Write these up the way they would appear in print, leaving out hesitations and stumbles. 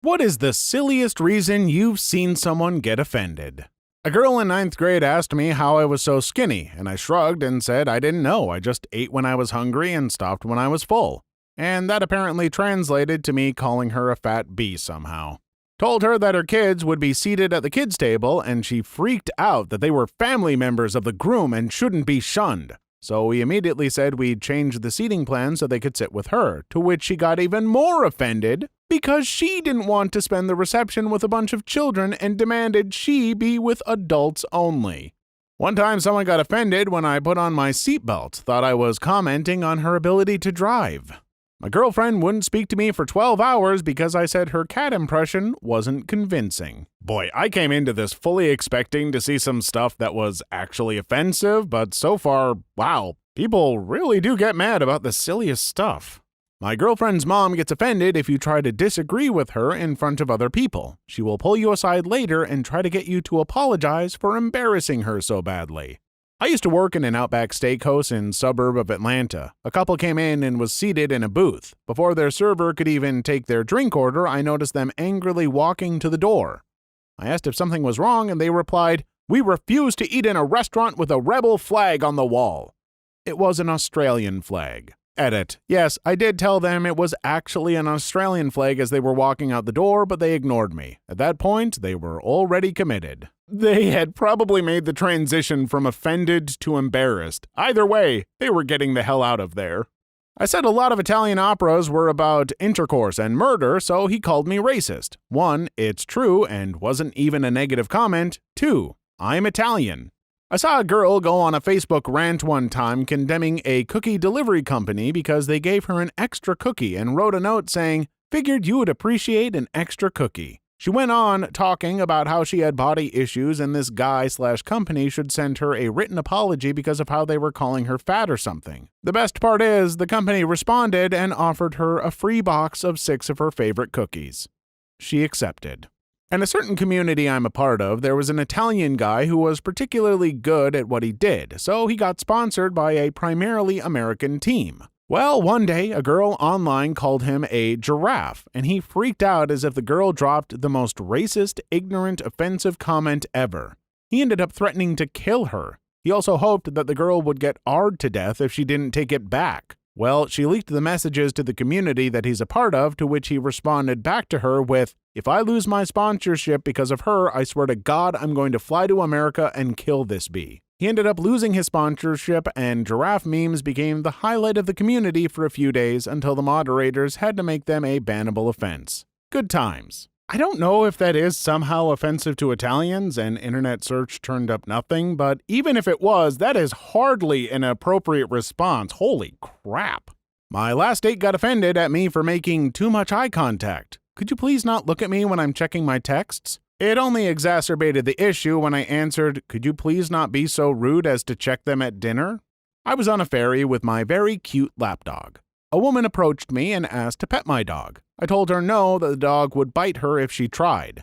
What is the silliest reason you've seen someone get offended? A girl in 9th grade asked me how I was so skinny, and I shrugged and said I didn't know, I just ate when I was hungry and stopped when I was full. And that apparently translated to me calling her a fat bee somehow. Told her that her kids would be seated at the kids' table, and she freaked out that they were family members of the groom and shouldn't be shunned. So we immediately said we'd change the seating plan so they could sit with her, to which she got even more offended because she didn't want to spend the reception with a bunch of children and demanded she be with adults only. One time someone got offended when I put on my seatbelt, thought I was commenting on her ability to drive. My girlfriend wouldn't speak to me for 12 hours because I said her cat impression wasn't convincing. Boy, I came into this fully expecting to see some stuff that was actually offensive, but so far, wow, people really do get mad about the silliest stuff. My girlfriend's mom gets offended if you try to disagree with her in front of other people. She will pull you aside later and try to get you to apologize for embarrassing her so badly. I used to work in an Outback Steakhouse in suburb of Atlanta. A couple came in and was seated in a booth. Before their server could even take their drink order, I noticed them angrily walking to the door. I asked if something was wrong, and they replied, "We refuse to eat in a restaurant with a rebel flag on the wall." It was an Australian flag. Edit. Yes, I did tell them it was actually an Australian flag as they were walking out the door, but they ignored me. At that point, they were already committed. They had probably made the transition from offended to embarrassed. Either way, they were getting the hell out of there. I said a lot of Italian operas were about intercourse and murder, so he called me racist. 1, it's true and wasn't even a negative comment. 2, I'm Italian. I saw a girl go on a Facebook rant one time condemning a cookie delivery company because they gave her an extra cookie and wrote a note saying, "Figured you would appreciate an extra cookie." She went on talking about how she had body issues and this guy/company should send her a written apology because of how they were calling her fat or something. The best part is, the company responded and offered her a free box of 6 of her favorite cookies. She accepted. In a certain community I'm a part of, there was an Italian guy who was particularly good at what he did, so he got sponsored by a primarily American team. Well, one day, a girl online called him a giraffe, and he freaked out as if the girl dropped the most racist, ignorant, offensive comment ever. He ended up threatening to kill her. He also hoped that the girl would get AR'd to death if she didn't take it back. Well, she leaked the messages to the community that he's a part of, to which he responded back to her with, "If I lose my sponsorship because of her, I swear to God I'm going to fly to America and kill this bee." He ended up losing his sponsorship, and giraffe memes became the highlight of the community for a few days until the moderators had to make them a bannable offense. Good times. I don't know if that is somehow offensive to Italians, and internet search turned up nothing, but even if it was, that is hardly an appropriate response. Holy crap. My last date got offended at me for making too much eye contact. "Could you please not look at me when I'm checking my texts?" It only exacerbated the issue when I answered, "Could you please not be so rude as to check them at dinner?" I was on a ferry with my very cute lapdog. A woman approached me and asked to pet my dog. I told her no, that the dog would bite her if she tried.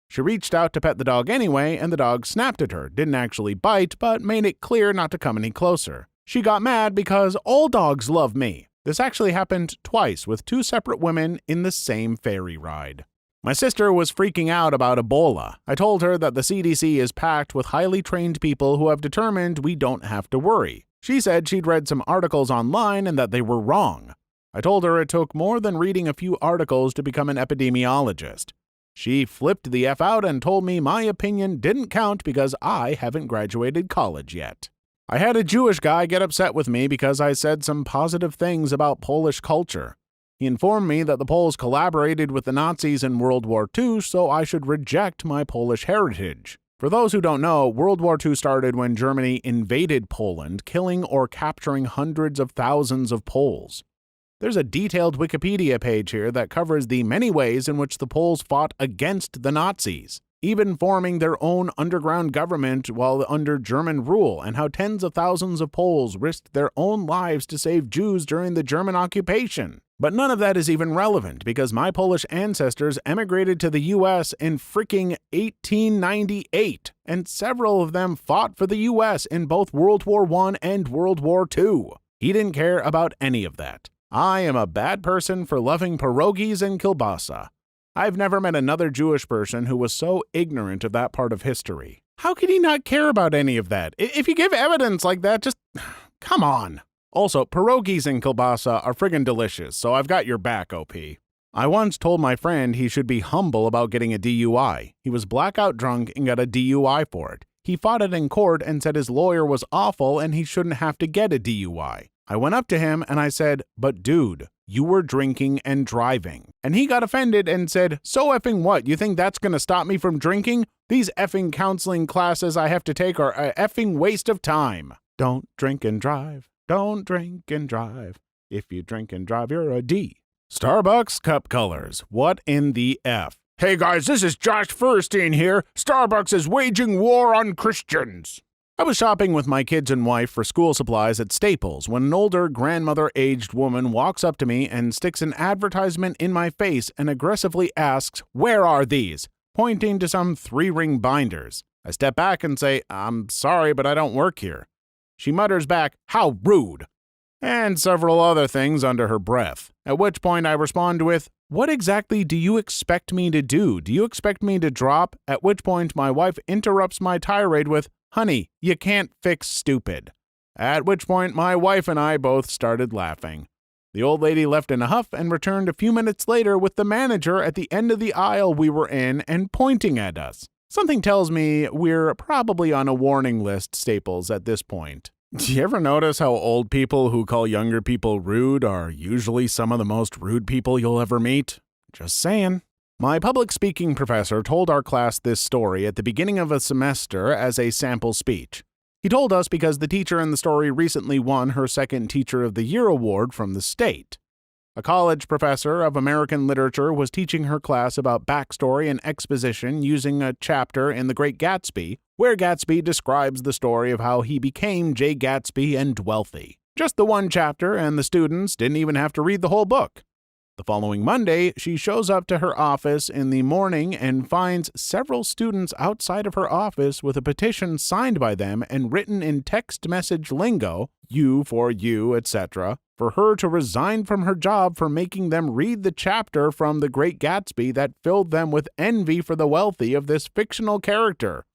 She reached out to pet the dog anyway, and the dog snapped at her, didn't actually bite, but made it clear not to come any closer. She got mad because all dogs love me. This actually happened twice with 2 separate women in the same ferry ride. My sister was freaking out about Ebola. I told her that the CDC is packed with highly trained people who have determined we don't have to worry. She said she'd read some articles online and that they were wrong. I told her it took more than reading a few articles to become an epidemiologist. She flipped the F out and told me my opinion didn't count because I haven't graduated college yet. I had a Jewish guy get upset with me because I said some positive things about Polish culture. He informed me that the Poles collaborated with the Nazis in World War II, so I should reject my Polish heritage. For those who don't know, World War II started when Germany invaded Poland, killing or capturing hundreds of thousands of Poles. There's a detailed Wikipedia page here that covers the many ways in which the Poles fought against the Nazis, even forming their own underground government while under German rule, and how tens of thousands of Poles risked their own lives to save Jews during the German occupation. But none of that is even relevant because my Polish ancestors emigrated to the US in freaking 1898, and several of them fought for the US in both World War I and World War II. He didn't care about any of that. I am a bad person for loving pierogies and kielbasa. I've never met another Jewish person who was so ignorant of that part of history. How could he not care about any of that? If you give evidence like that, just come on. Also, pierogies and kielbasa are friggin' delicious, so I've got your back, OP. I once told my friend he should be humble about getting a DUI. He was blackout drunk and got a DUI for it. He fought it in court and said his lawyer was awful and he shouldn't have to get a DUI. I went up to him and I said, "But dude, you were drinking and driving." And he got offended and said, "So effing what? You think that's gonna stop me from drinking? These effing counseling classes I have to take are a effing waste of time." Don't drink and drive. Don't drink and drive. If you drink and drive, you're a D. Starbucks cup colors. What in the F? Hey guys, this is Josh Furstein here. Starbucks is waging war on Christians. I was shopping with my kids and wife for school supplies at Staples when an older, grandmother-aged woman walks up to me and sticks an advertisement in my face and aggressively asks, "Where are these?" pointing to some 3-ring binders. I step back and say, "I'm sorry, but I don't work here." She mutters back, "How rude!" and several other things under her breath, at which point I respond with, "What exactly do you expect me to do? Do you expect me to drop?" At which point my wife interrupts my tirade with, "Honey, you can't fix stupid." At which point my wife and I both started laughing. The old lady left in a huff and returned a few minutes later with the manager at the end of the aisle we were in and pointing at us. Something tells me we're probably on a warning list, Staples, at this point. Do you ever notice how old people who call younger people rude are usually some of the most rude people you'll ever meet? Just saying. My public speaking professor told our class this story at the beginning of a semester as a sample speech. He told us because the teacher in the story recently won her second Teacher of the Year award from the state. A college professor of American literature was teaching her class about backstory and exposition using a chapter in The Great Gatsby, where Gatsby describes the story of how he became Jay Gatsby and wealthy. Just the one chapter, and the students didn't even have to read the whole book. The following Monday, she shows up to her office in the morning and finds several students outside of her office with a petition signed by them and written in text message lingo, "you for you," etc., for her to resign from her job for making them read the chapter from The Great Gatsby that filled them with envy for the wealthy of this fictional character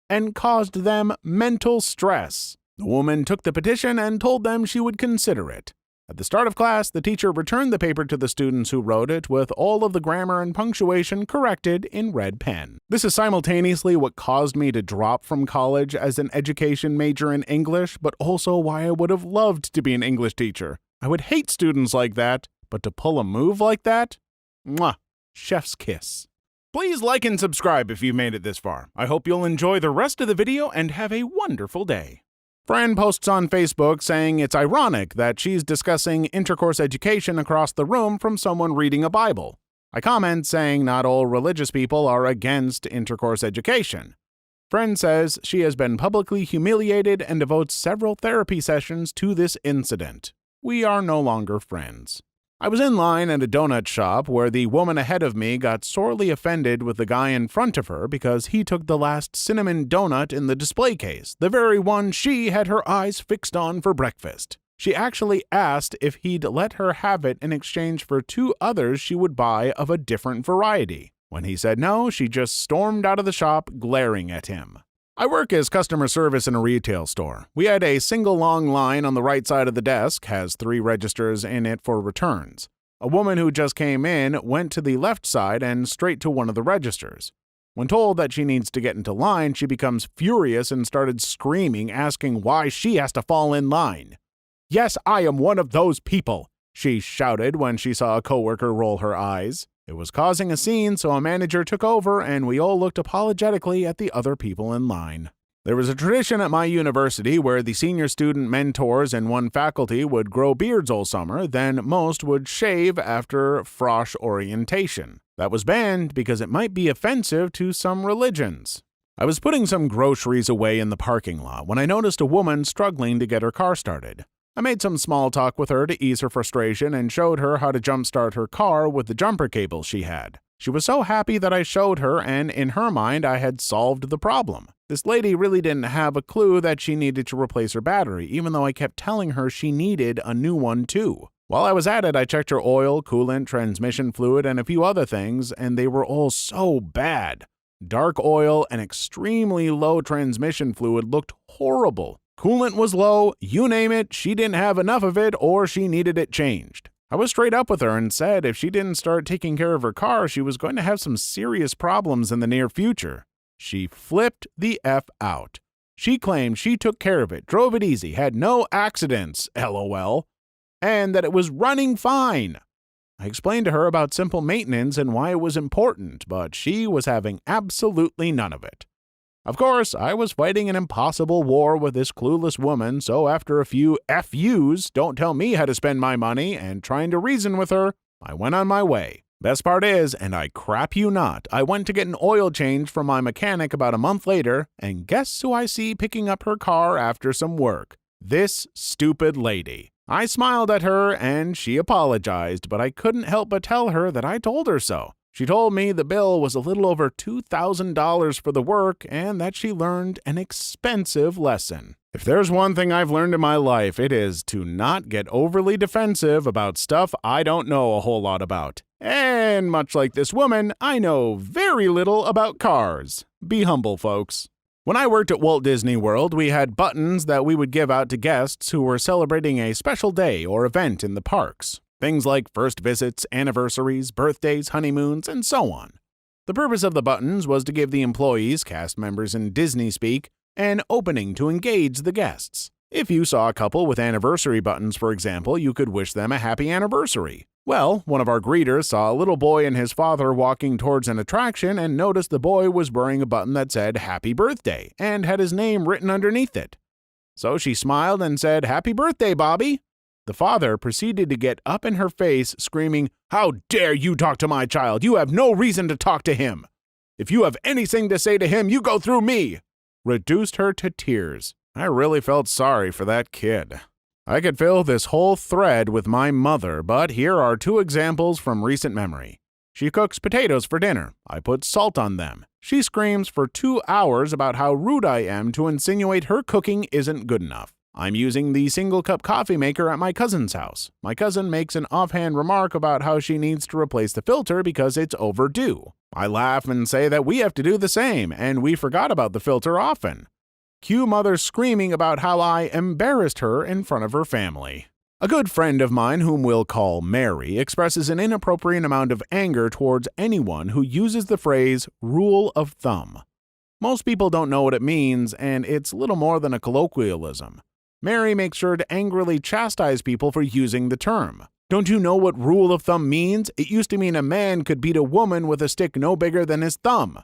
and caused them mental stress. The woman took the petition and told them she would consider it. At the start of class, the teacher returned the paper to the students who wrote it with all of the grammar and punctuation corrected in red pen. This is simultaneously what caused me to drop from college as an education major in English, but also why I would have loved to be an English teacher. I would hate students like that, but to pull a move like that? Mwah! Chef's kiss. Please like and subscribe if you've made it this far. I hope you'll enjoy the rest of the video and have a wonderful day. Friend posts on Facebook saying it's ironic that she's discussing intercourse education across the room from someone reading a Bible. I comment saying not all religious people are against intercourse education. Friend says she has been publicly humiliated and devotes several therapy sessions to this incident. We are no longer friends. I was in line at a donut shop where the woman ahead of me got sorely offended with the guy in front of her because he took the last cinnamon donut in the display case, the very one she had her eyes fixed on for breakfast. She actually asked if he'd let her have it in exchange for 2 others she would buy of a different variety. When he said no, she just stormed out of the shop, glaring at him. I work as customer service in a retail store. We had a single long line on the right side of the desk, has 3 registers in it for returns. A woman who just came in went to the left side and straight to one of the registers. When told that she needs to get into line, she becomes furious and started screaming, asking why she has to fall in line. "Yes, I am one of those people," she shouted when she saw a coworker roll her eyes. It was causing a scene, so a manager took over and we all looked apologetically at the other people in line. There was a tradition at my university where the senior student mentors in one faculty would grow beards all summer, then most would shave after frosh orientation. That was banned because it might be offensive to some religions. I was putting some groceries away in the parking lot when I noticed a woman struggling to get her car started. I made some small talk with her to ease her frustration and showed her how to jumpstart her car with the jumper cable she had. She was so happy that I showed her, and in her mind, I had solved the problem. This lady really didn't have a clue that she needed to replace her battery, even though I kept telling her she needed a new one too. While I was at it, I checked her oil, coolant, transmission fluid, and a few other things, and they were all so bad. Dark oil and extremely low transmission fluid looked horrible. Coolant was low, you name it, she didn't have enough of it or she needed it changed. I was straight up with her and said if she didn't start taking care of her car, she was going to have some serious problems in the near future. She flipped the F out. She claimed she took care of it, drove it easy, had no accidents, LOL, and that it was running fine. I explained to her about simple maintenance and why it was important, but she was having absolutely none of it. Of course, I was fighting an impossible war with this clueless woman, so after a few FUs, don't tell me how to spend my money, and trying to reason with her, I went on my way. Best part is, and I crap you not, I went to get an oil change from my mechanic about a month later, and guess who I see picking up her car after some work? This stupid lady. I smiled at her, and she apologized, but I couldn't help but tell her that I told her so. She told me the bill was a little over $2,000 for the work and that she learned an expensive lesson. If there's one thing I've learned in my life, it is to not get overly defensive about stuff I don't know a whole lot about. And much like this woman, I know very little about cars. Be humble, folks. When I worked at Walt Disney World, we had buttons that we would give out to guests who were celebrating a special day or event in the parks. Things like first visits, anniversaries, birthdays, honeymoons, and so on. The purpose of the buttons was to give the employees, cast members in Disney speak, an opening to engage the guests. If you saw a couple with anniversary buttons, for example, you could wish them a happy anniversary. Well, one of our greeters saw a little boy and his father walking towards an attraction and noticed the boy was wearing a button that said Happy Birthday and had his name written underneath it. So she smiled and said, "Happy birthday, Bobby." The father proceeded to get up in her face, screaming, "How dare you talk to my child? You have no reason to talk to him. If you have anything to say to him, you go through me." Reduced her to tears. I really felt sorry for that kid. I could fill this whole thread with my mother, but here are two examples from recent memory. She cooks potatoes for dinner. I put salt on them. She screams for 2 hours about how rude I am to insinuate her cooking isn't good enough. I'm using the single-cup coffee maker at my cousin's house. My cousin makes an offhand remark about how she needs to replace the filter because it's overdue. I laugh and say that we have to do the same, and we forgot about the filter often. Cue mother screaming about how I embarrassed her in front of her family. A good friend of mine, whom we'll call Mary, expresses an inappropriate amount of anger towards anyone who uses the phrase rule of thumb. Most people don't know what it means, and it's little more than a colloquialism. Mary makes sure to angrily chastise people for using the term. Don't you know what rule of thumb means? It used to mean a man could beat a woman with a stick no bigger than his thumb.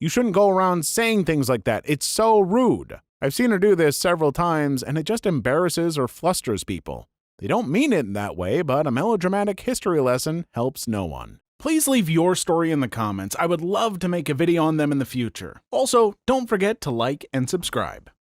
You shouldn't go around saying things like that. It's so rude. I've seen her do this several times, and it just embarrasses or flusters people. They don't mean it in that way, but a melodramatic history lesson helps no one. Please leave your story in the comments. I would love to make a video on them in the future. Also, don't forget to like and subscribe.